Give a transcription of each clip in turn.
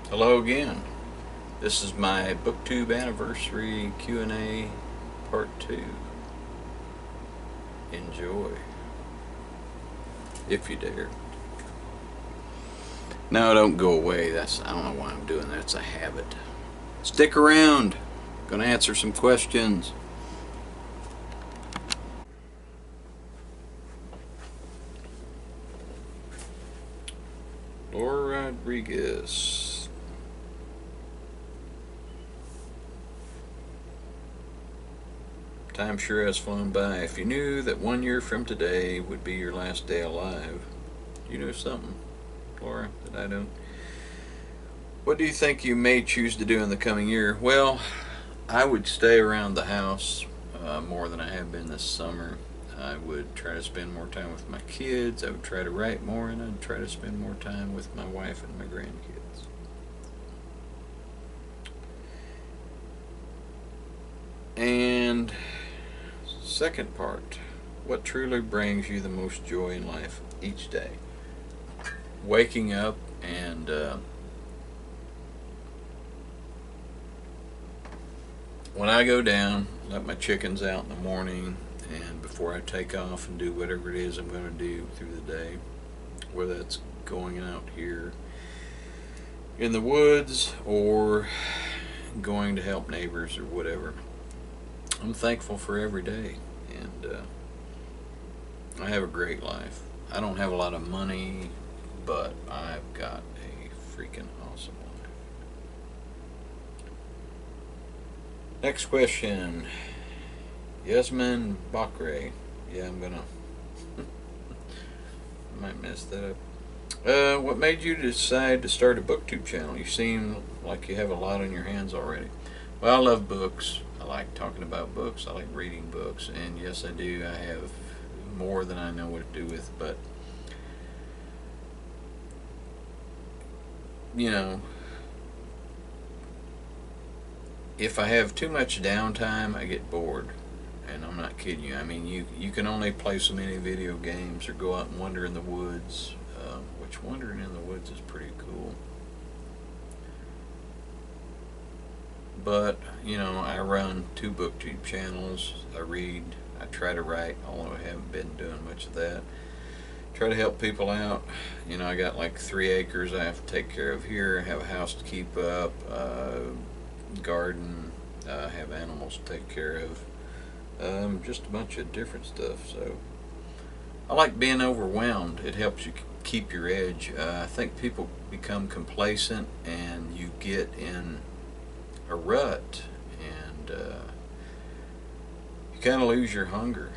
Hello again. This is my Booktube anniversary Q&A part 2. Enjoy, if you dare. No, don't go away. I don't know why I'm doing that. It's a habit. Stick around. Gonna answer some questions. Rodriguez. Time sure has flown by. If you knew that 1 year from today would be your last day alive, you know something, Laura, that I don't. What do you think you may choose to do in the coming year? Well, I would stay around the house more than I have been this summer. I would try to spend more time with my kids. I would try to write more, and I'd try to spend more time with my wife and my grandkids. And second part, what truly brings you the most joy in life each day? Waking up and when I go down, let my chickens out in the morning, and before I take off and do whatever it is I'm going to do through the day, whether it's going out here in the woods or going to help neighbors or whatever, I'm thankful for every day, and I have a great life. I don't have a lot of money, but I've got a freaking awesome life. Next question. Yasmine Bakri. Yeah, I'm gonna I might mess that up. What made you decide to start a Booktube channel? You seem like you have a lot on your hands already. Well, I love books. I like talking about books. I like reading books, and yes, I do. I have more than I know what to do with, but you know, if I have too much downtime, I get bored. And I'm not kidding you. I mean, you can only play so many video games or go out and wander in the woods, which wandering in the woods is pretty cool. But, you know, I run 2 Booktube channels. I read, I try to write, although I haven't been doing much of that. Try to help people out. You know, I got like 3 acres I have to take care of here. I have a house to keep up, garden, have animals to take care of. Just a bunch of different stuff. So I like being overwhelmed. It helps you keep your edge. I think people become complacent and you get in a rut, and you kind of lose your hunger,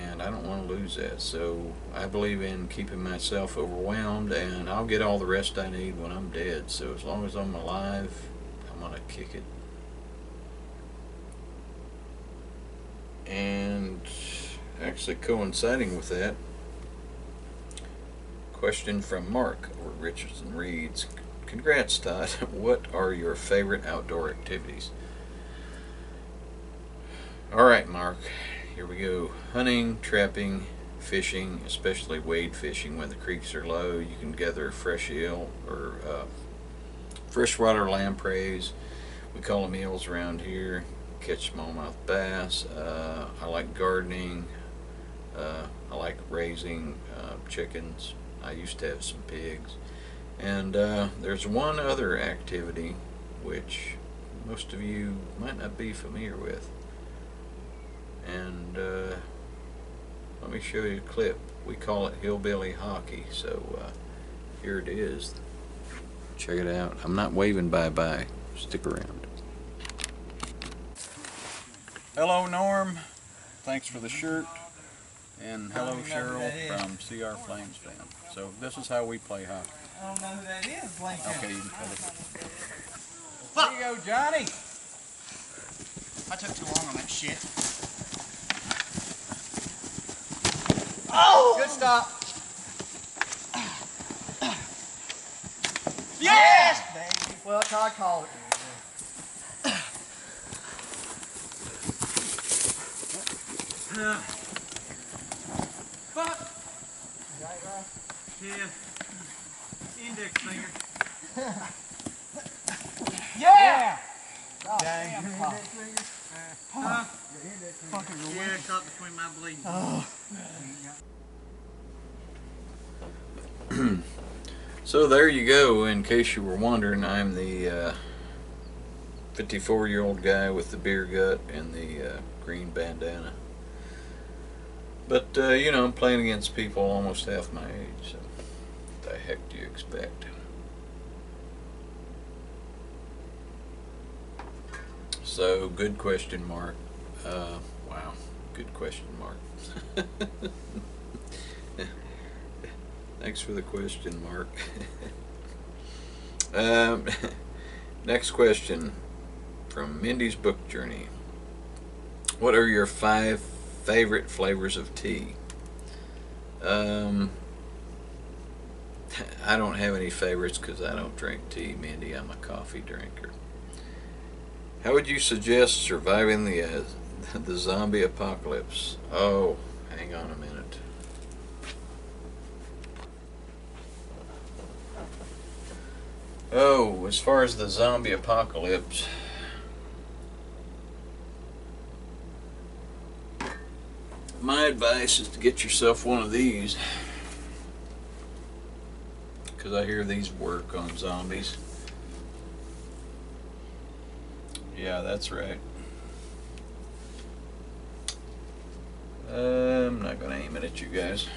and I don't want to lose that. So I believe in keeping myself overwhelmed, and I'll get all the rest I need when I'm dead. So as long as I'm alive, I'm gonna kick it. And actually coinciding with that, question from Mark over at Richardson Reads. Congrats, Todd. What are your favorite outdoor activities? Alright, Mark, here we go. Hunting, trapping, fishing, especially wade fishing when the creeks are low. You can gather fresh eel or freshwater lampreys. We call them eels around here. Catch smallmouth bass. I like gardening. I like raising chickens. I used to have some pigs. And there's one other activity which most of you might not be familiar with. And let me show you a clip. We call it hillbilly hockey. So here it is. Check it out. I'm not waving bye-bye. Stick around. Hello, Norm. Thanks for the shirt. And hello, Cheryl from crflamesfan. So this is how we play hockey. I don't know who that is. Okay, you can cut it. There you go, Johnny. I took too long on that shit. Oh! Good stop. Yes! Baby. Well, Todd called it. Fuck! Right, right? Yeah. Index finger. Yeah! Oh, Dang. damn. Your index finger? Huh? Your index finger. Fucking yeah, caught between my bleeding. Oh. So there you go. In case you were wondering, I'm the 54-year-old guy with the beer gut and the green bandana. But, you know, I'm playing against people almost half my age, so what the heck do you expect? So, good question mark. Wow, good question mark. Thanks for the question mark. Next question from Mindy's Book Journey. What are your 5 favorite flavors of tea? I don't have any favorites because I don't drink tea, Mindy. I'm a coffee drinker. How would you suggest surviving the zombie apocalypse? Oh, hang on a minute. Oh, as far as the zombie apocalypse, my advice is to get yourself one of these, because I hear these work on zombies. Yeah, that's right. I'm not going to aim it at you guys.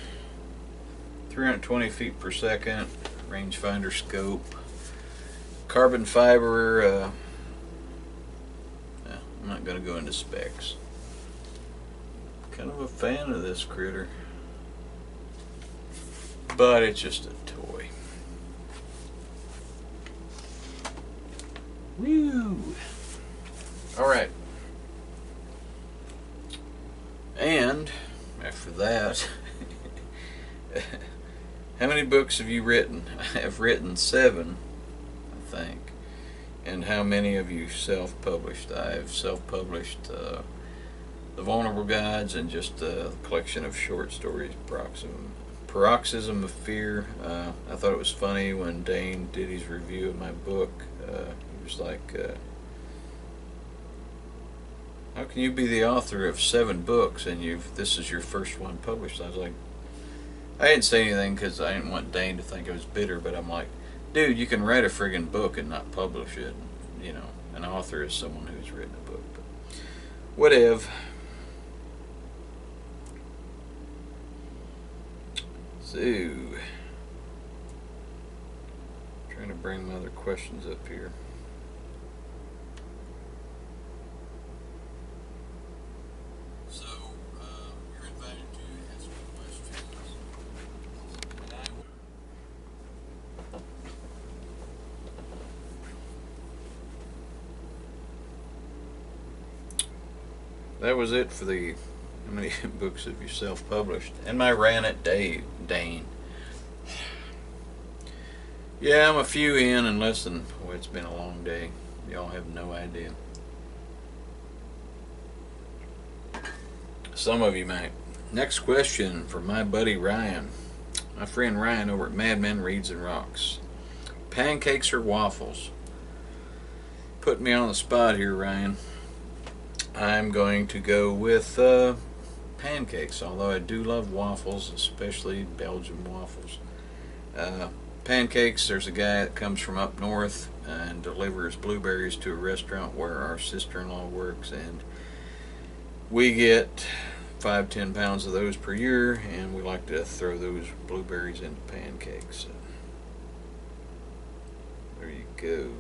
320 feet per second, rangefinder scope, carbon fiber. I'm not going to go into specs. Kind of a fan of this critter, but it's just a toy. Woo! Alright. And after that, how many books have you written? I have written 7, I think. And how many of you self-published? I've self-published The Vulnerable Guides and just a collection of short stories, Paroxysm of Fear. I thought it was funny when Dane did his review of my book. He was like, how can you be the author of 7 books and this is your first one published? I was like, I didn't say anything because I didn't want Dane to think I was bitter, but I'm like, dude, you can write a friggin' book and not publish it. You know, an author is someone who's written a book. But whatever. So, trying to bring my other questions up here. So, you're invited to ask me questions. And I will. That was it for the how many books have you self-published? And my rant at Dane. Yeah, I'm a few in and less than, boy, it's been a long day. Y'all have no idea. Some of you might. Next question from my buddy Ryan. My friend Ryan over at Madman Reads and Rocks. Pancakes or waffles? Put me on the spot here, Ryan. I'm going to go with pancakes, although I do love waffles, especially Belgian waffles. Pancakes, there's a guy that comes from up north and delivers blueberries to a restaurant where our sister-in-law works, and we get 5-10 pounds of those per year, and we like to throw those blueberries into pancakes. So, there you go.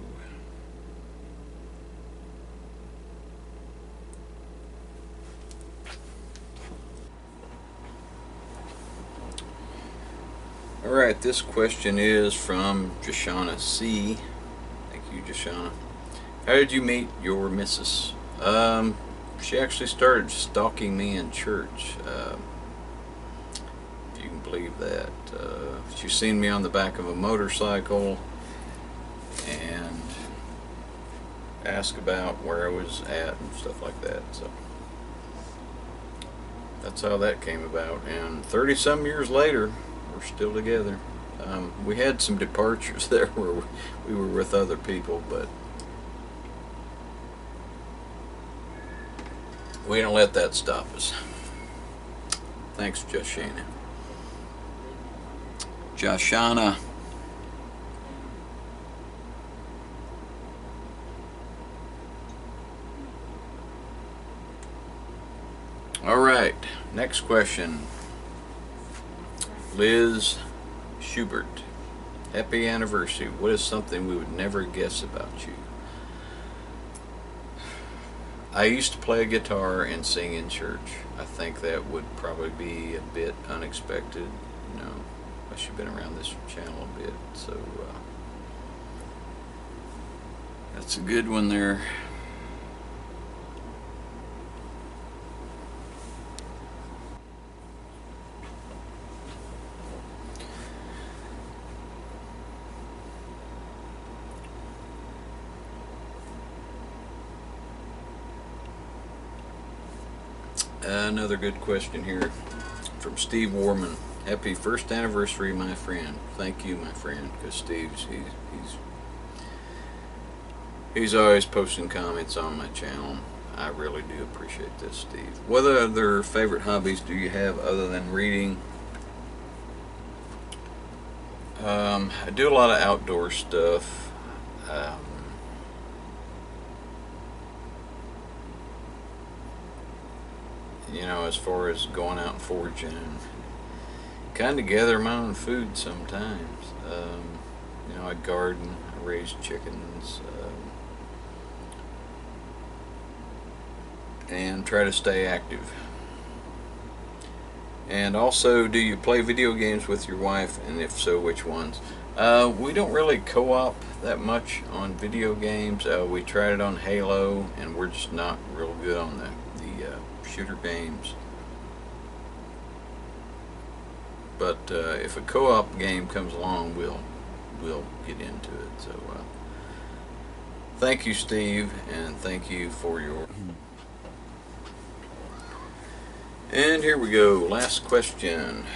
Alright, this question is from Jashana C. Thank you, Jashana. How did you meet your missus? She actually started stalking me in church. If you can believe that. She's seen me on the back of a motorcycle and asked about where I was at and stuff like that. So that's how that came about. And 30-some years later, we're still together. We had some departures there where we were with other people, but we don't let that stop us. Thanks, Jashana. Jashana. All right, next question. Liz Schubert. Happy anniversary. What is something we would never guess about you? I used to play a guitar and sing in church. I think that would probably be a bit unexpected. You know, unless you've been around this channel a bit. So that's a good one there. Another good question here from Steve Worman. Happy first anniversary, my friend. Thank you, my friend, because Steve's he's always posting comments on my channel. I really do appreciate this, Steve. What other favorite hobbies do you have other than reading? I do a lot of outdoor stuff. You know, as far as going out and foraging, kind of gather my own food sometimes. You know, I garden, I raise chickens, and try to stay active. And also, do you play video games with your wife, and if so, which ones? We don't really co-op that much on video games. We tried it on Halo, and we're just not real good on the shooter games. But if a co-op game comes along, we'll get into it. So thank you, Steve, and thank you for your. And here we go. Last question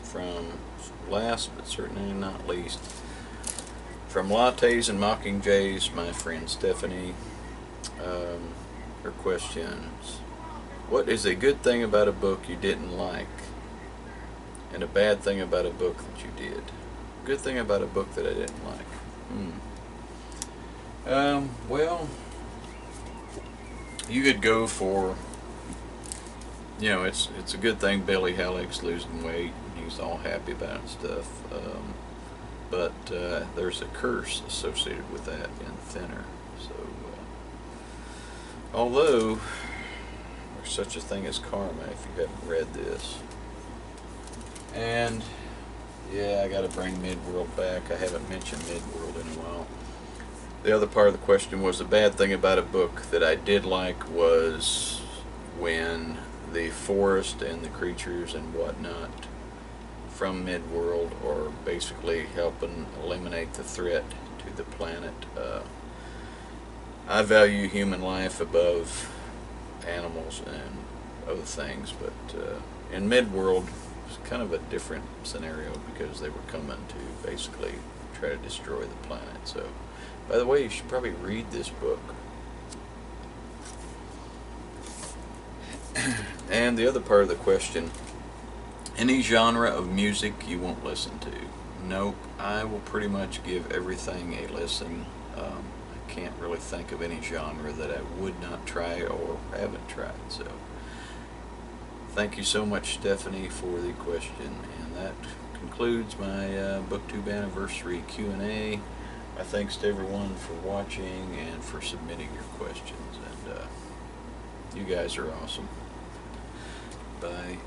from last but certainly not least, from Lattes and Mockingjays, my friend Stephanie. Her questions: what is a good thing about a book you didn't like, and a bad thing about a book that you did? Good thing about a book that I didn't like. Well, you could go for, you know, it's a good thing Billy Halleck's losing weight. He's all happy about it and stuff. But there's a curse associated with that in Thinner. So, although there's such a thing as karma, if you haven't read this. And yeah, I got to bring Midworld back. I haven't mentioned Midworld in a while. The other part of the question was, the bad thing about a book that I did like was when the forest and the creatures and whatnot from Midworld are basically helping eliminate the threat to the planet. I value human life above animals and other things, but in Midworld it's kind of a different scenario because they were coming to basically try to destroy the planet. So, by the way, you should probably read this book. And the other part of the question, any genre of music you won't listen to? Nope, I will pretty much give everything a listen. I can't really think of any genre that I would not try or haven't tried. So, thank you so much, Stephanie, for the question. And that concludes my Booktube anniversary Q&A. My thanks to everyone for watching and for submitting your questions. And you guys are awesome. Bye.